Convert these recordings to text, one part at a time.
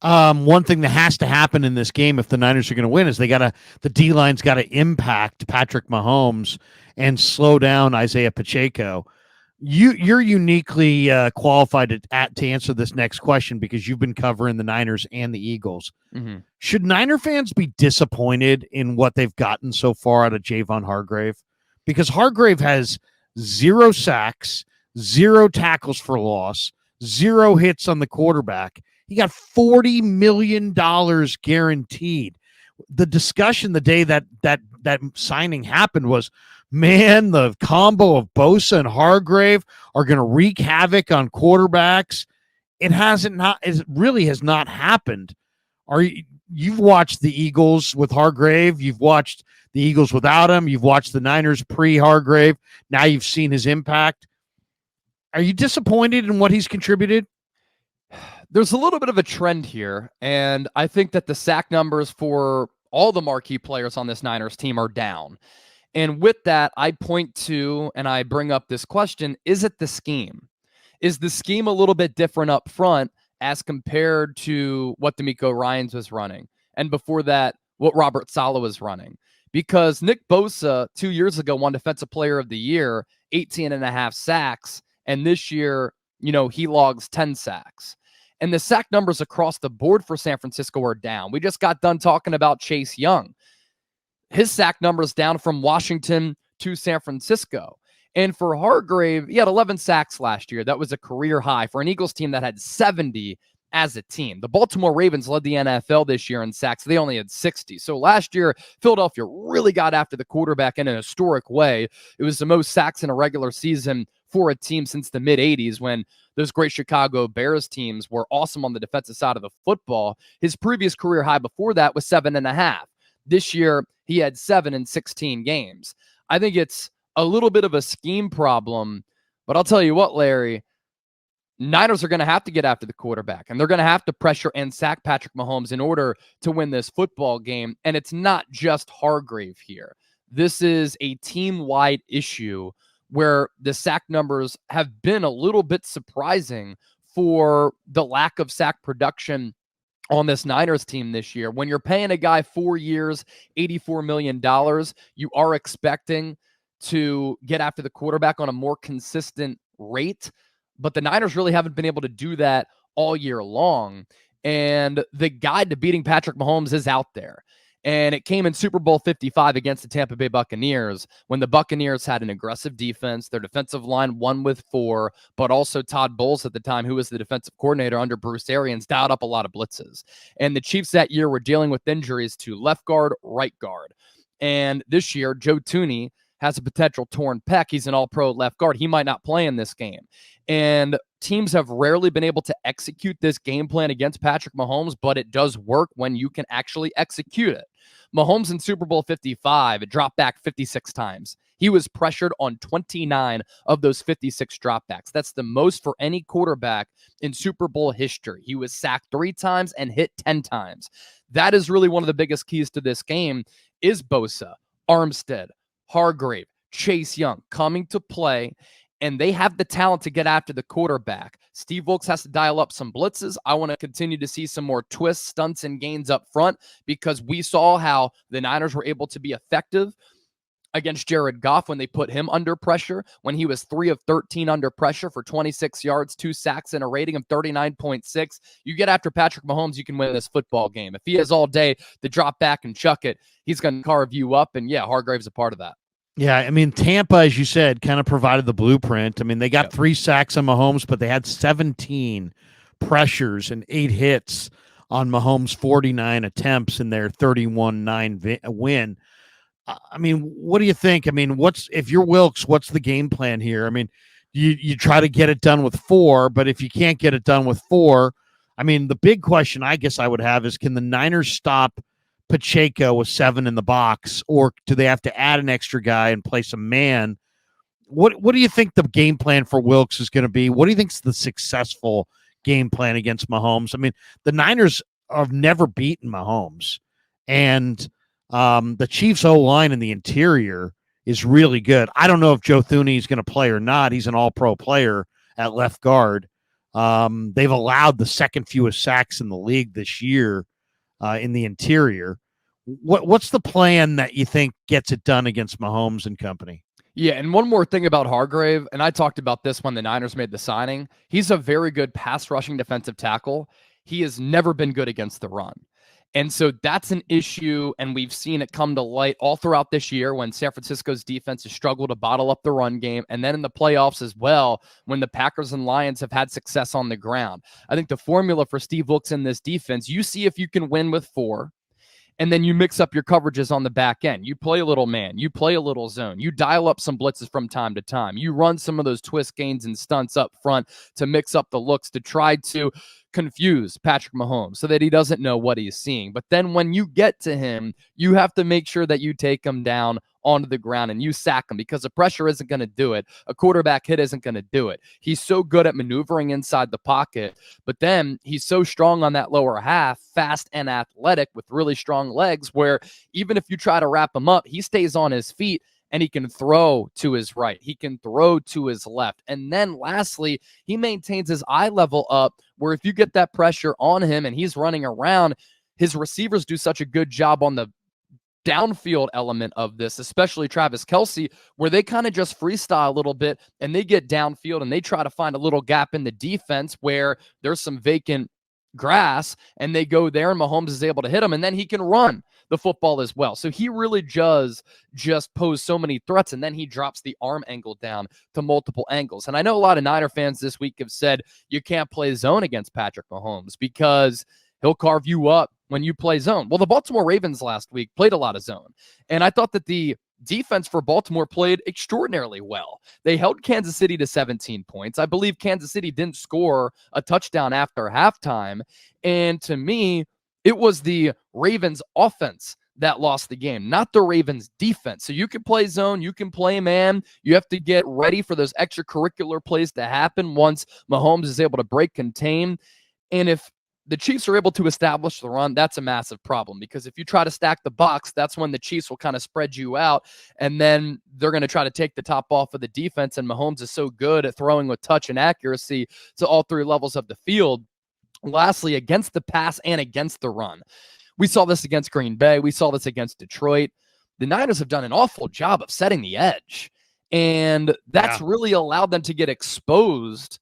One thing that has to happen in this game if the Niners are going to win is the D line's got to impact Patrick Mahomes and slow down Isaiah Pacheco. You're uniquely qualified to answer this next question because you've been covering the Niners and the Eagles. Mm-hmm. Should Niner fans be disappointed in what they've gotten so far out of Javon Hargrave? Because Hargrave has 0 sacks, 0 tackles for loss, 0 hits on the quarterback. He got $40 million guaranteed. The discussion the day that signing happened was, man, the combo of Bosa and Hargrave are going to wreak havoc on quarterbacks. It really has not happened. You've watched the Eagles with Hargrave. You've watched the Eagles without him. You've watched the Niners pre-Hargrave. Now you've seen his impact. Are you disappointed in what he's contributed? There's a little bit of a trend here, and I think that the sack numbers for all the marquee players on this Niners team are down. And with that, I point to, and I bring up this question, is it the scheme? Is the scheme a little bit different up front as compared to what D'Amico Ryans was running? And before that, what Robert Saleh was running? Because Nick Bosa 2 years ago won Defensive Player of the Year, 18.5 sacks. And this year, he logs 10 sacks. And the sack numbers across the board for San Francisco are down. We just got done talking about Chase Young. His sack numbers down from Washington to San Francisco. And for Hargrave, he had 11 sacks last year. That was a career high for an Eagles team that had 70 as a team. The Baltimore Ravens led the NFL this year in sacks. They only had 60. So last year, Philadelphia really got after the quarterback in an historic way. It was the most sacks in a regular season for a team since the mid-'80s when those great Chicago Bears teams were awesome on the defensive side of the football. His previous career high before that was 7.5. This year, he had 7 in 16 games. I think it's a little bit of a scheme problem, but I'll tell you what, Larry, Niners are going to have to get after the quarterback, and they're going to have to pressure and sack Patrick Mahomes in order to win this football game. And it's not just Hargrave here. This is a team-wide issue where the sack numbers have been a little bit surprising for the lack of sack production on this Niners team this year. When you're paying a guy 4 years, $84 million, you are expecting to get after the quarterback on a more consistent rate. But the Niners really haven't been able to do that all year long. And the guide to beating Patrick Mahomes is out there. And it came in Super Bowl 55 against the Tampa Bay Buccaneers when the Buccaneers had an aggressive defense. Their defensive line won with 4, but also Todd Bowles at the time, who was the defensive coordinator under Bruce Arians, dialed up a lot of blitzes. And the Chiefs that year were dealing with injuries to left guard, right guard. And this year, Joe Thuney has a potential torn pec. He's an all-pro left guard. He might not play in this game. And teams have rarely been able to execute this game plan against Patrick Mahomes, but it does work when you can actually execute it. Mahomes in Super Bowl 55, it dropped back 56 times. He was pressured on 29 of those 56 dropbacks. That's the most for any quarterback in Super Bowl history. He was sacked 3 times and hit 10 times. That is really one of the biggest keys to this game is Bosa, Armstead, Hargrave, Chase Young coming to play, and they have the talent to get after the quarterback. Steve Wilks has to dial up some blitzes. I want to continue to see some more twists, stunts, and gains up front because we saw how the Niners were able to be effective against Jared Goff when they put him under pressure, when he was 3 of 13 under pressure for 26 yards, 2 sacks, and a rating of 39.6. You get after Patrick Mahomes, you can win this football game. If he has all day to drop back and chuck it, he's going to carve you up, and yeah, Hargrave's a part of that. Yeah, I mean, Tampa, as you said, kind of provided the blueprint. I mean, they got 3 sacks on Mahomes, but they had 17 pressures and 8 hits on Mahomes' 49 attempts in their 31-9 win. I mean, what do you think? I mean, if you're Wilks, what's the game plan here? I mean, you try to get it done with 4, but if you can't get it done with 4, I mean, the big question I guess I would have is, can the Niners stop Pacheco with 7 in the box, or do they have to add an extra guy and play some man? What do you think the game plan for Wilks is going to be? What do you think is the successful game plan against Mahomes? I mean, the Niners have never beaten Mahomes, and the Chiefs' O-line in the interior is really good. I don't know if Joe Thuney is going to play or not. He's an all-pro player at left guard. They've allowed the second fewest sacks in the league this year in the interior. What's the plan that you think gets it done against Mahomes and company? Yeah, and one more thing about Hargrave, and I talked about this when the Niners made the signing. He's a very good pass rushing defensive tackle. He has never been good against the run. And so that's an issue, and we've seen it come to light all throughout this year when San Francisco's defense has struggled to bottle up the run game, and then in the playoffs as well when the Packers and Lions have had success on the ground. I think the formula for Steve Wilks in this defense, you see if you can win with 4, and then you mix up your coverages on the back end. You play a little man, you play a little zone, you dial up some blitzes from time to time, you run some of those twist gains and stunts up front to mix up the looks to try to confuse Patrick Mahomes so that he doesn't know what he's seeing. But then when you get to him, you have to make sure that you take him down onto the ground and you sack him, because the pressure isn't going to do it. A quarterback hit isn't going to do it. He's so good at maneuvering inside the pocket, but then he's so strong on that lower half, fast and athletic with really strong legs, where even if you try to wrap him up, he stays on his feet and he can throw to his right. He can throw to his left. And then lastly, he maintains his eye level up, where if you get that pressure on him and he's running around, his receivers do such a good job on the downfield element of this, especially Travis Kelce, where they kind of just freestyle a little bit and they get downfield and they try to find a little gap in the defense where there's some vacant grass, and they go there and Mahomes is able to hit him, and then he can run the football as well. So he really does just pose so many threats, and then he drops the arm angle down to multiple angles. And I know a lot of Niner fans this week have said you can't play zone against Patrick Mahomes because he'll carve you up when you play zone. Well, the Baltimore Ravens last week played a lot of zone, and I thought that the defense for Baltimore played extraordinarily well. They held Kansas City to 17 points. I believe Kansas City didn't score a touchdown after halftime. And to me, it was the Ravens offense that lost the game, not the Ravens defense. So you can play zone, you can play man. You have to get ready for those extracurricular plays to happen once Mahomes is able to break contain. And if the Chiefs are able to establish the run, that's a massive problem, because if you try to stack the box, that's when the Chiefs will kind of spread you out, and then they're going to try to take the top off of the defense, and Mahomes is so good at throwing with touch and accuracy to all 3 levels of the field. Lastly, against the pass and against the run, we saw this against Green Bay. We saw this against Detroit. The Niners have done an awful job of setting the edge, and that's really allowed them to get exposed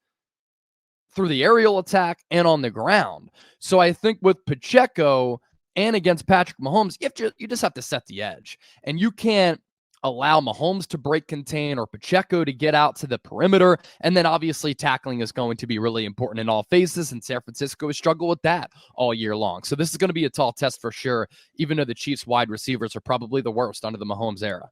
through the aerial attack and on the ground. So I think with Pacheco and against Patrick Mahomes, you just have to set the edge. And you can't allow Mahomes to break contain or Pacheco to get out to the perimeter. And then obviously tackling is going to be really important in all phases, and San Francisco has struggled with that all year long. So this is going to be a tall test for sure, even though the Chiefs wide receivers are probably the worst under the Mahomes era.